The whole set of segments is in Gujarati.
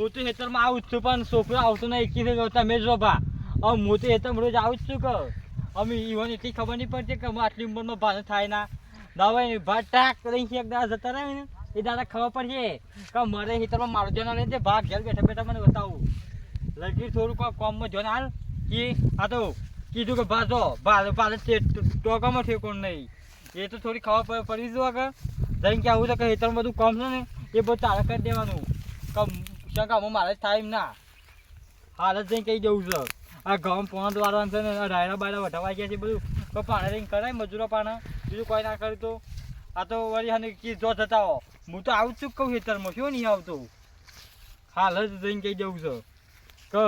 હું તો ખેતરમાં આવું જ છું પણ છોકરો આવતો નહીં કીધું તમે જો ભા હવે હું તો ખેતરમાં રોજ આવું જ છું કે અમે ઈવન એટલી ખબર નહીં પડતી કે અમે આટલી ઉંમરમાં ભાન થાય ના દવાઈ ભા ટાક કરીને એક દાડા જતા રહે ને એ દાદા ખબર પડશે કે મારે ખેતરમાં મારો જનો રહે છે ભાગ ઘેર બેઠા બેઠા મને બતાવું લગી થોડુંક કોમમાં જોને હાલ કે આ તો કીધું કે ભાજો ભાલે ટોકામાં ઠેકોણ નહીં એ તો થોડી ખબર પડી જુઓ કે જઈને કે આવું તો કે ખેતરમાં બધું કામ છે ને એ બધું તારે કરી દેવાનું શંકા મારે થાય એમ ના હાલ જ જઈને કહી જવું છે આ ઘઉં પોણા દ્વારવાનું છે ને રાયડા બાયડા વઢાવાઈ ગયા છે બધું તો પાણી રહીને કરાય મજૂરો પાણા બીજું કોઈ ના કર્યું તો આ તો વળી અને કી જો જતા હો હું તો આવું જ છું કહું ખેતરમાં શું નહીં આવતો હાલ જ જઈને કહી જવું છે કે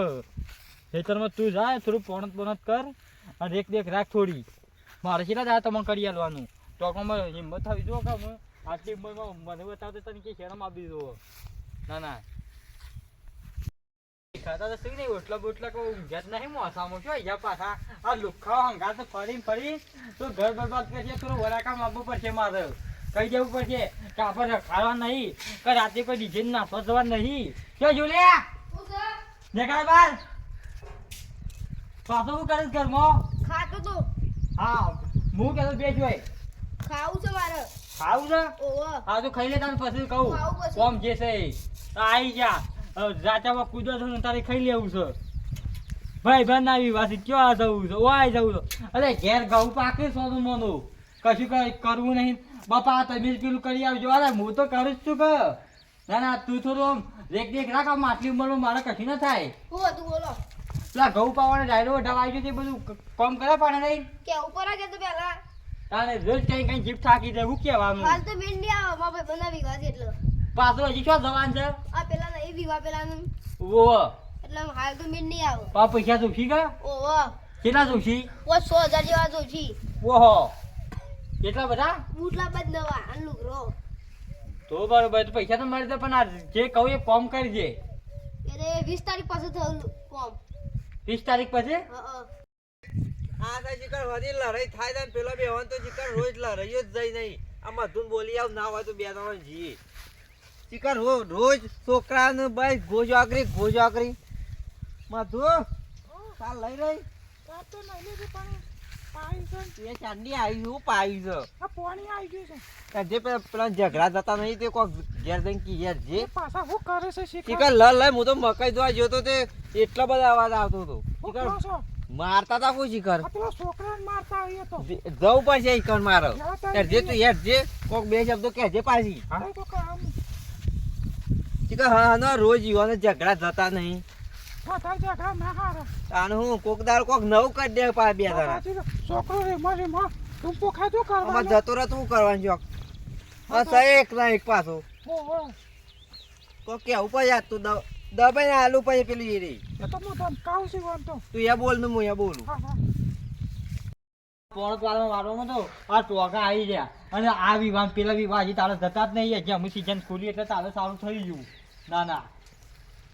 ખેતરમાં તું જાય થોડું પોણત કર અને દેખ રાખ થોડી મારે કેટલા જાય તમને કરી આલવાનું ટોકમાં હિંમત થવી જો કે હું આટલી ઉંમરમાં મને બતાવતો તને કે શરમ આપી દો ના ખાતા તો શું નહીં ઓટલા બોટલા કોઈ ઊંઘ્યા જ નહીં મોસામાં શું અહીંયા પાછા આ લુખ્ખા હંગા તો ફરી તો ઘર બરબાદ કરશે થોડું વરાકા માગવું પડશે મારે કહી જવું પડશે કે આપણે ખાવા નહીં કે રાતે કોઈ ડીજે નાખવા જવા નહીં ક્યાં જોલ્યા દેખાય બાર પાછો શું કરે ઘરમાં ખાતો તો હા હું કહેતો બે જોઈ ખાવું છે મારે ખાવું છે ઓહો હા તો ખાઈ લે તને પછી કહું કોમ જે છે આવી જા રાચામાં કૂદો છો ને તારે ખાઈ લેવું છે ભાઈ બન આવી પાછી ક્યાં જવું છે ઓય જવું છે અરે ઘેર ઘઉં પાકે સોનું મોનું કશું કઈ કરવું નહીં બાપા તમે જ પેલું કરી આવજો અરે હું તો કરું જ છું કે ના તું થોડું દેખ રાખ આમ આટલી ઉંમરમાં મારે કશું ના થાય હું હતું બોલો પેલા ઘઉં પાવાને ડાયરો વઢાવા આવી ગયો તે બધું કામ કરે પાડે નહીં કે ઉપર આ કે તો પેલા તારે રોજ કઈ જીપ થાકી જાય હું કહેવાનું હાલ તો ભીંડી આવો મારા ભાઈ બનાવી ગાજી એટલે પાછો હજી શું જવાન છે આ પેલા નહીં વિવા પેલાનું ઓહો એટલે હાલ તો ભીંડી આવો પા પૈસા જોશી કા ઓહો કેટલા જોશી ઓ 100,000 જેવા જોશી ઓહો કેટલા બધા બૂટલા બદ નવા આ લુગરો તો બરોબર તો પૈસા તો મળી જાય પણ આ જે કહું એ કોમ કરજે એટલે 20 તારીખ પાસે થયું કોમ 20 તારીખ પછી હા આ તો જીકર વધી લડાઈ થાય ને પેલો બે હોન તો જીકર રોજ લડાઈઓ જ જાય નહીં આ મધુન બોલી આવ ના હોય તો બે ત્રણ જી જીકર રોજ છોકરાને ભાઈ ગોજાગરી મધુ ચાલ લઈ રહી તો નહીં લીધી પણ પાઈ છે એ ચાંદી આવી હું પાઈ છે આ પાણી આવી ગયું છે જે પેલા ઝઘડા જતા નહીં તે કોક ઘેર જઈને કી યાર જે પાછા શું કરે છે જીકર લઈ હું તો મકાઈ ધોવા ગયો તો તે એટલા બધા અવાજ આવતો હતો જીકર મારતા તા કોઈ જીકર પેલો છોકરાને મારતા આવીએ તો જવું પડશે ઈકણ મારો યાર જે તું યાર જે કોક બે શબ્દો કહેજે પાછી હા તો કામ જીકર હા ના રોજ યુવાને ઝઘડા જતા નહીં ફાટા ઝઘડા ના હારે આને હું કોક દાર કોક નવું કરી દે પા બે જણા છોકરો રે મારી માં ટૂંપો ખાધો આમાં કરવાનો જતો રહે તું કરવાનું જોક હા એક ના એક પાછો ઓહો તો કેવું પડે યાર તું દબાઈને આલુ પડે પેલી એ રહી એ તો હું તને કાઉ છું વાંધો તું એ બોલ ને હું એ બોલું હા પોણત વાળવામાં તો આ ટોકા આવી ગયા અને આ વિવાહ પેલા વિવાહ હજી તારે જતા જ નહીં હજી અમુક સીઝન ખોલી એટલે તારે સારું થઈ ગયું ના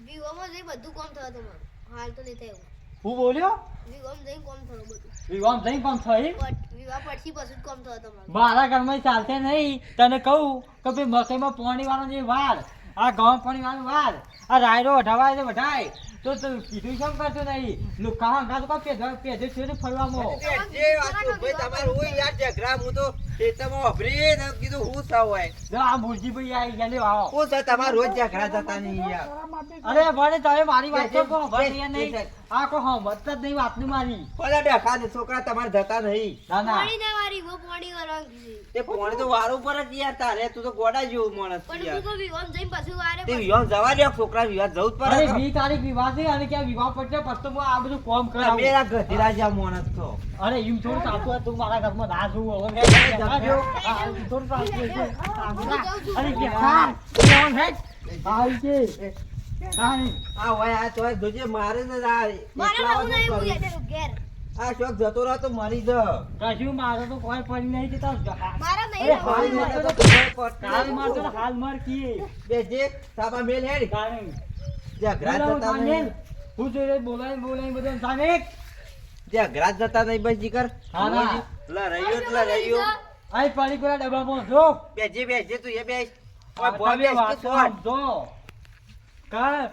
વિવામાં જઈ બધું કોમ થયું તમારું હાલ તો નહીં થયું હું બોલ્યો વિવામ જઈ કોમ થયું બધું વિવાહ જઈ કોમ થઈ વિવાહ પછી પછી જ કોમ થયું તમારું મારા ઘરમાં ચાલશે નહીં તને કહું કે ભાઈ મકઈમાં પાણી વાળો જે વાર આ ઘઉં પાણી વાળો વાર આ રાયડો વઢાવાય તો વઢાય તો કીધું કેમ કરતો નહીં લુખા હંગા તો પેધે છે ફરવામાં જે વાત ભાઈ તમારું હોય યાર ઝઘડા હું તો ખેતરમાં વાપરી ને કીધું હું સાવ હોય જો આ મુરજી ભાઈ આવી ગયા લે આવો હું સર તમારા રોજ ઝઘડા જતા નહીં યાર અરે ભલે તમે મારી વાત તો કહો ભલે નહીં આ કો હા મત જ નહીં વાતની મારી પેલા ડખા ને છોકરા તમારે જતા નહીં ના પાણી ના વારી વો પાણી કરવાનું કીધું તે પોણી તો વારું પર જ યાર તારે તું તો ગોડા જેવું માણસ પણ યાર હું તો વિવામ જઈને પછી વારે તે વિવાહ જવા દે છોકરા વિવાહ જવું જ અરે પડે 20 તારીખ વિવાહ છે અને ક્યાં વિવાહ પડશે પછી તો હું આ બધું કોમ તમે કરાવું આ ગધેડા જેવા માણસ છો અરે એમ થોડું ચાલતું હોય તું મારા ઘરમાં ના જોવું હવે થોડું ચાલતું હોય છે. અરે કે ખાન કોણ હે આવી છે કાઈ આ હોય આ તો જોજે મારે ને આ મારે એકલા આવું નહીં વગર હું કરું. યાર ઘેર આ શોખ જતો રહો તો મરી જ કશું મારો તો કોઈ પડી નહીં જતા મારા અરે નહીં હાલ રહેવાનું. મારતો તો કાલ મારતો તો હાલ માર કીએ બે જે સાબા મેલ હેડ કાઈ ઝઘડા જતા નહીં હું જોઈ બોલાય બધું સામે ઝઘડા જતા નહીં બસ જીકર હા, ના. લડાઈઓ આઈ પાણી કોના ડબ્બામાં જો બેજે તું એ બેસ આ તમે વાતો સમજો કા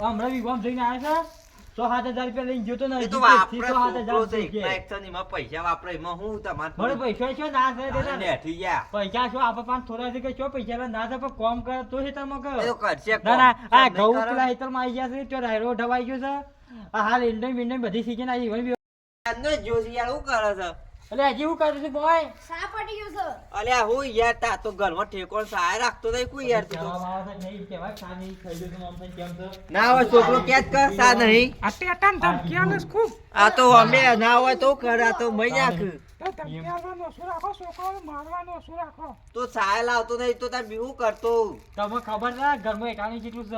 હમણાં વિવાહ જઈને આવ્યા છે 6-7 હજાર રૂપિયા લઈને ગયો તો ને એ તો હજી વાપરે 7,000 છોકરો છે કે. એકલા એક છે ને એમાં પૈસા વાપરે એમાં હું તમારે મને પૈસા છો ના છે તારે દેતા. બેઠી ગયા પૈસા છો આપણે પાંચ થોડા છે કે છો પૈસા ના છે પણ કોમ કરે તો છે તમે કહો એ તો કરશે ના ના આ કોમ. ઘઉં નહીં કરે. પેલા હેતરમાં આવી ગયા છે તો રાયડો ઢવાઈ ગયો છે આ હાલ ઇન્ડમ બધી સીઝન આવી વળી આજનો જ જોશી યાર શું કરે છે એટલે હજી હું કરું છું બોય સા પડી ગયો છે અલ્યા હું યાર તા તો ઘરમાં ઠેકોણ સહાય રાખતો નહીં કોઈ યાર તું તો. નહીં કહેવાય ખાલી ખાઈ લીધું આમ થઈને કેમ છે ના હોય છોકરો ક્યાં જ કર સા નહીં આ ટેટાને ધમકી આલે છે ખૂબ. આ તો અમે ના હોય તો કર આ તો મહી નાખ તો ધમકી આલવાનો શું રાખો, છોકરાઓને મારવાનો શું રાખો. તો સહાય લાવતો નહીં તો તાર બીવું કરતો તમને ખબર ના ઘરમાં એકાણી જેટલું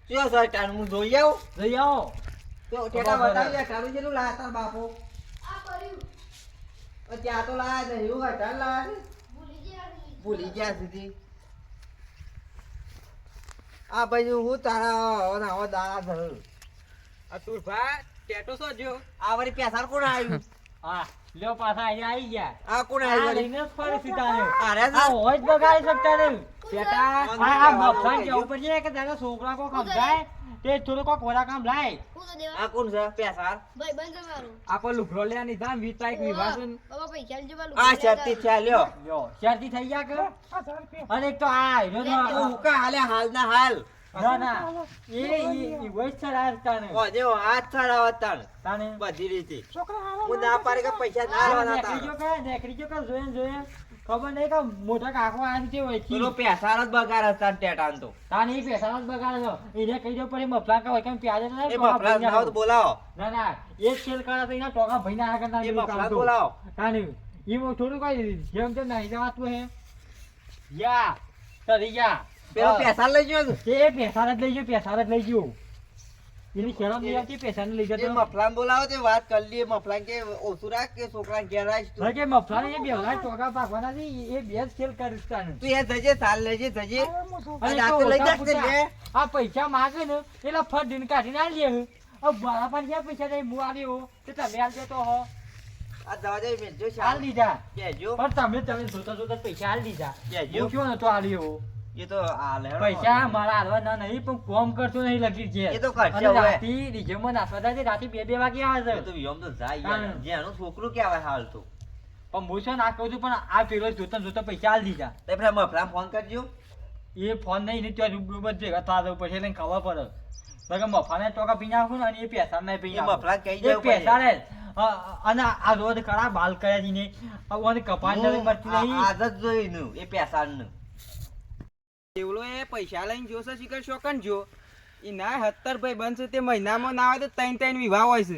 છે શું છે ટાણ હું જોઈ આવું જઈ આવો તો ટેટા બતાવી યાર ટાણું જેટલું લાયા તાર બાપો આ કર્યું ત્યાં તો લાયા નહીં એવું હટાણ લાયા છે ભૂલી ગયા ભૂલી ગયા સુધી આ ભાઈ હું તારા આવા દાડા ધરું આ તું ભા ટેટો સો જો આ વળી પેસાર કોણ આવ્યું હા લ્યો પાછા અહીંયા આવી ગયા આ કોણ આ આવ્યું લઈને જ ફરી સીધા આવ્યો. અરે આ હોય જ બગાડી શકતા નહીં ટેટા આ મફસાન જવું પડશે કે તારા છોકરા કોક સમજાય તે થોડું કોક વડા કામ લાય હું તો દેવા આ કોણ છે પેસાર ભાઈ બંધ મારું આપો લુગડો લેવા ની ધામ 20 તારીખ વિવાહ છે ને. બાબા પૈસા લેજો બાલું આ શરતી થયા લ્યો લ્યો શરતી થઈ ગયા કે 1000 રૂપિયા. અને એક તો આ હીરો તું હુકા હાલે હાલ ના હાલ ના ના એ હોય જ છે રાજતા ને ઓજે હાથ ચડાવત તાણ તાને બધી રીતે છોકરા હારા હું ના પાડે કે પૈસા ના લેવાના તાણ નેકરી જો કે જોયે ખબર નહીં કે મોટા કાકો આયા છે હોય પેલો પેસાર જ બગાડ હતા ટેટાન તો તાને એ પૈસા જ બગાડે છે એને કહી દો પડે મફલા કા હોય કેમ પ્યાજે ના એ મફલા ના હોય તો બોલાવો ના ના એક ખેલ કરા તો એના ટોકા ભાઈ ના આગળ ના એ જેવું મફલા કામ તો. બોલાવો તાને ઈ મો થોડું કોઈ જેમ તેમ નહીં જવાતું હે યા તરી યા પેલો પેસાર લઈ ગયો ને તે પૈસા જ લઈ ગયો પૈસા જ લઈ ગયો એની શરમ નહીં આવતી પૈસા ને લઈ એ જતો મફલાન બોલાવો તે વાત કરી લઈએ મફલાન કે ઓછું રાખ કે છોકરાને ઘેર રાખ તું કે મફલા ને એ બેવડા ટોકા પાકવાના છે એ બે જ ખેલ કરીશ તાને તું એ જજે સાલ લેજે જજે હવે હું શું અને આ તો તો લઈ ઓછા જા કે પૂછા. લે. આ પૈસા માગે ને એટલે ફટ દીને કાઢીને આલી દે હવે મારા પાસે જ્યાં પૈસા નહીં હું આલ્યો તો તમે આલ દેતો હો આ દવા જઈ મેલજો આલ શાલ દીધા કેજો પણ તમે જોતા જોતા પૈસા આલ દીધા કેજો હું ક્યો નતો આલ્યો એ તો આ લે પૈસા મારા હાલવા ના નહીં પણ કોમ કરતો નહીં લગી છે એ તો કરશે અને હવે. રાતી ડીજેમાં નાચવા જાય છે, રાતે 2-2 વાગે આવે એ તો છે વિયમ તો જાય યાર હા. જેનું છોકરું કહેવાય હાલ તો પણ હું છે ને આ કહું છું પણ આ પેલો જોતા જોતા પૈસા આલ દીધા તે પેલા મફલા ફોન કરજો એ ફોન નહીં ને ત્યાં રૂબરૂ જ ભેગા થવા દઉં પછી એને ખબર પડે બાકી મફાને ટોકા પી નાખું ને અને એ પૈસા નહીં પી એ નાખું. મફલા કહી એ દેવું પૈસા રે અને આ રોજ ખરા બાલ કર્યા છે ને અને કપાસ નથી મળતી નહીં આદત જોઈનું એ પેસારનું એવલો એ પૈસા લઈને જોશે શિખર શોકન જો ઈ ના 70 ભાઈ બનશે તે મહિનામાં ના આવે તો 3 વિવાહ હોય છે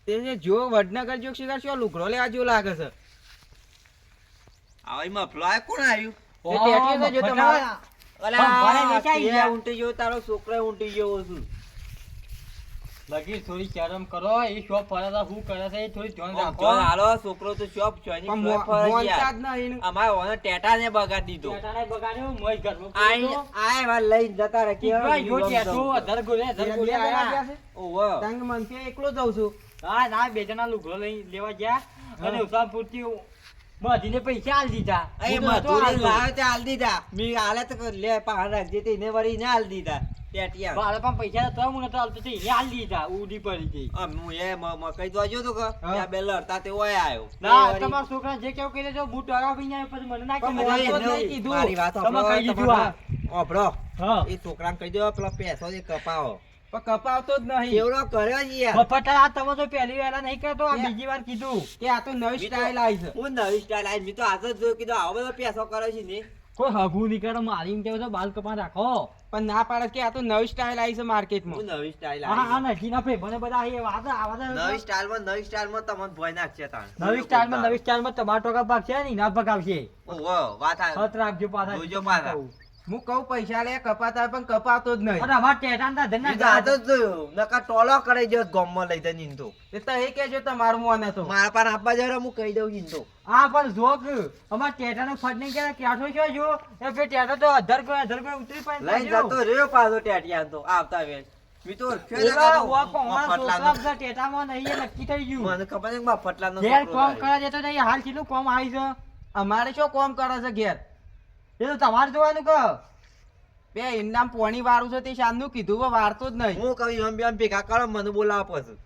તે જે જો વડનગર જો શિખર શો લુગડો લેવા જો લાગે છે હવે મફલો આ કોણ આવ્યું તે ટેટીઓ છે જો તમારા ભલે વેચાઈ તે ગયા. ઊંટી ગયો તારો છોકરો ઊંટી ગયો છું લગી થોડી શરમ કરો એ શોપ ફરે છે શું કરે છે એ થોડી ધ્યાન રાખો જો હાલો છોકરો તો શોપ જોઈની પણ શોપ ફરે છે મોનતા યાર. જ નહીં અમારે ઓને ટેટા ને બગાડી દીધો ટેટાને બગાડ્યો, મોય ઘરમાં આઈ પૂર્યો. આય વાર લઈને જતા રહે ઈકરા યો ટેટુ, અધર ગોલે, અધર ગોલે આયા. ઓહો તંગ મનથી એકલો જાઉં છું હા ના બે જણા લુગડો લઈ લેવા ગયા અને ઉસામ પૂરતી બધીને પૈસા આલ દીધા એ હું તો નહોતો મધુરી આલ્યો. લાવે તે હાલ દીધા મી હાલે તો લે પહાડ રાખજે તે એને વળી ને હાલ દીધા ટેટિયા બાળા પણ પૈસા તો હું નતો આલતો તો એને આલ દીધા ઉડી પડી ગઈ હું એ મકઈ દોજો તો કે આ બે લડતા તે ઓય આવ્યો ના તમારા છોકરા જે કેવું કહી દેજો બૂટ ટકા પી જાય પછી મને ના પણ કહે. મને તો મને નહીં કીધું. મારી વાત તમે સાંભળો, કહી દીધું આ. સાંભળો. હા એ છોકરાને કહી દો પેલો પૈસો જે કપાવો પણ કપાવતો જ નહીં કેવડો કર્યો છે યાર મફત આ તમે તો પહેલી વાર નહીં કરતો આ બીજી વાર કીધું કે આ તો નવી સ્ટાઇલ આવી છે હું નવી સ્ટાઇલ આવી મેં તો આજ જ જોયું કીધું આવો બધો પૈસો કરે છે ને કોઈ હગું નહીં કરો મારી એમ કેવું છે બાલ કપા રાખો પણ ના પાડે કે આ તો નવી સ્ટાઇલ આવી છે હું માર્કેટમાં નવી સ્ટાઇલ હા હા આવી નજી ના ભાઈ મને બધા એ વાત નવી સ્ટાઇલમાં તમને ભય નાખશે તાણ નવી સ્ટાઇલમાં તમારા ટોકા ભાગ છે ને ના ભગાવશે ઓહો વાત આવે હત રાખજો પાછા જોજો પાછા. હું કહું પૈસા લે કપાતા પણ કપાતો જ નહીં અને અમાર ટેટાના ધંધા મેં તો આજ જ જોયું નકર ટોલો કરી ગયો ગોમમાં લઈ જઈને ઈન તો એ તો એ કેજો તમારું મોન હતો મારા પાસે આપવા જરા હું કહી દઉં ઈન તો આ પણ જોક અમાર ટેટાનો ફટ નહીં કરે ક્યાંઠો છો જો એ ફે ટેટો તો અધર કોઈ ઉતરી લઈને પાડે જતો રહ્યો પાછો ટેટિયા તો આવતા વેળ મેં તો એવા વા કોણા છોકરા બધા ટેટામાં નહીં એ નક્કી થઈ ગયું મને ખબર છે કે મારા ફટલાનો ઘેર છોકરો કોમ લાવ્યો. કરવા જતો નહીં હાલ કેટલું કોમ આવી છે અમારે શું કોમ કરે છે ઘેર એ તો તમારે જોવાનું કહો બે એમનામ પોણી વાળું છે તે શાનનું કીધું પણ વારતો જ નહીં. હું કહું એમ બેમ ભેગા કરો મને બોલાવો પછી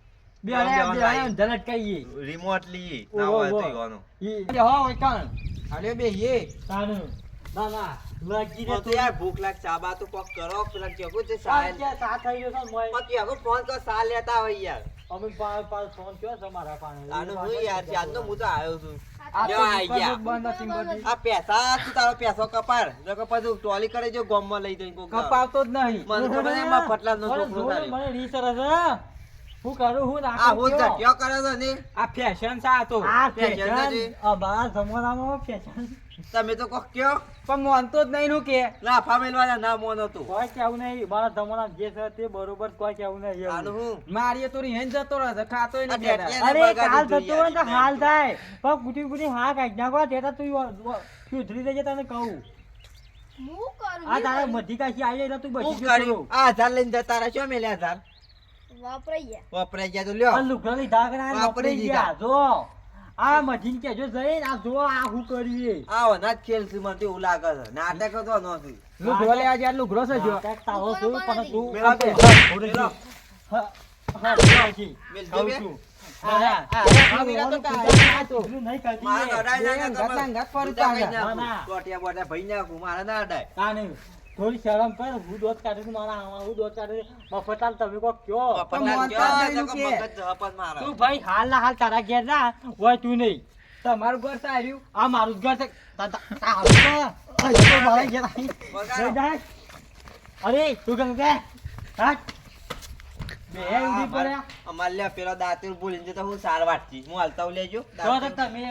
બે આને ધનટ કહીએ રિમોટ લઈએ ઓ, ના ઓ, હોય તો ઓ. ઈવાનો. ઈ હો ઓય કાન અરે બે એ તાનું ના ના લાગી રે મને તો યાર ભૂખ લાગે ચા બા તો કોક કરો પેલા કેવું છે સાહેબ સા થઈ ગયો છે મોય પછી આગળ ફોન કર સા લેતા હોય યાર અમે પાસ ફોન કર્યો તમારા પાસે આનું હું યાર જાનનો હું તો આવ્યો છું આ તો લ્યો આઈ ગયા. દુકાન જ બંધ હતી બધી. આ પૈસા તું તારો પૈસો કપાડ જો કે પછી ટોલી કરે જો ગોમમાં લઈ જઈને કોક કપાવતો જ નહીં. મને ખબર નહીં એમાં ફટલાનો મને છોકરો જોડે તાર્યો. મને રીસ સરસ હે. હું કરું હું આ નાખું હું કયો? ધક્યો કરે છે ને આ ફેશન સા હતો આ ફેશન ફેશન નથી. અમારા જમાનામાં ફેશન તમે તો કોક કયો પણ માનતો જ નહીં નું કે લાફા મેલવાના ના મોન હતું કોઈ કેવું નહીં મારા જમાના જે છે તે બરોબર કોઈ કેવું નહીં આનું એવું. હું મારીએ તો રીહેન જતો રહે છે ખાતોય આ નહીં ટેટિયા બેટા. અરે કાલ બગાડી થતું હોય ને તો દીધું હાલ યાર. થાય પણ ગુટી ગુટી હા કાઢી નાખો તેતા તું સુધરી જજે તને કહું હું કરું આ તારા મધી કાશી આવી જાય તું હું બચી કર્યું આ આધાર લઈને જતા રહ્યા છો મેલ્યા આધાર વાપરાઈ ગયા વપરાઈ ગયા તો લ્યો લુગડા લીધા કે ના વાપરી વાપરી ગયા જો આ મધીન કેજો જઈને આ જો આ હું કરીએ આ વના જ ખેલ છે મને તો એવું લાગે છે નાટક તો નહોતું લુગડો લેવા જ્યાં લુગડો છે જો નાટક તારો છું પણ તું મેલા બે. મેલા. હા, હા, પછી. મેલજો કહું બે. છું. હા, હા, હા, હા, વીરા તો હા, કાંઈ હા, તો પેલું નહીં કરતી મારે એ. અડાય ના બે ના અંગાત અંગાત ફરી બધા કઈ પાછા. નાખું. ના. ટોટિયા બોટિયા ભઈ નાખું મારે ના અડાય તાને થોડી શરમ કર હું દોત કાઢું છું મારા આમાં હું દોત કાઢું છું. મફતાલ તમે કોક કયો પપ્પા મોનતા કયો નહીં તો કે. મગજ ઝપટ મારે. તું ભાઈ હાલ ના હાલ તારા ઘેર ના હોય તું નહીં તમારું ઘર સાર્યું આ મારું જ ઘર છે તારું ઘર. અહીં તો મારા ઘેર અહીં. વગાડો. લઈ જાય. અરે તું કેમ કે હાટ. બે ઉડી પડ્યા અમારે લ્યા પેલો દાંતીર ભૂલીને જતો હું સાર વાટતી હું હાલતા હું લેજો તો તો તમે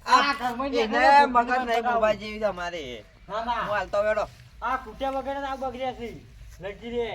આ ઘરમાં જે એને ઘરમાં મગજ નહીં બગાડો. મોબાઈલ જેવી તમારે ના હું ના હાલતા વેડો આ કુટ્યા વગેરે આ બગડ્યા છે લગી રે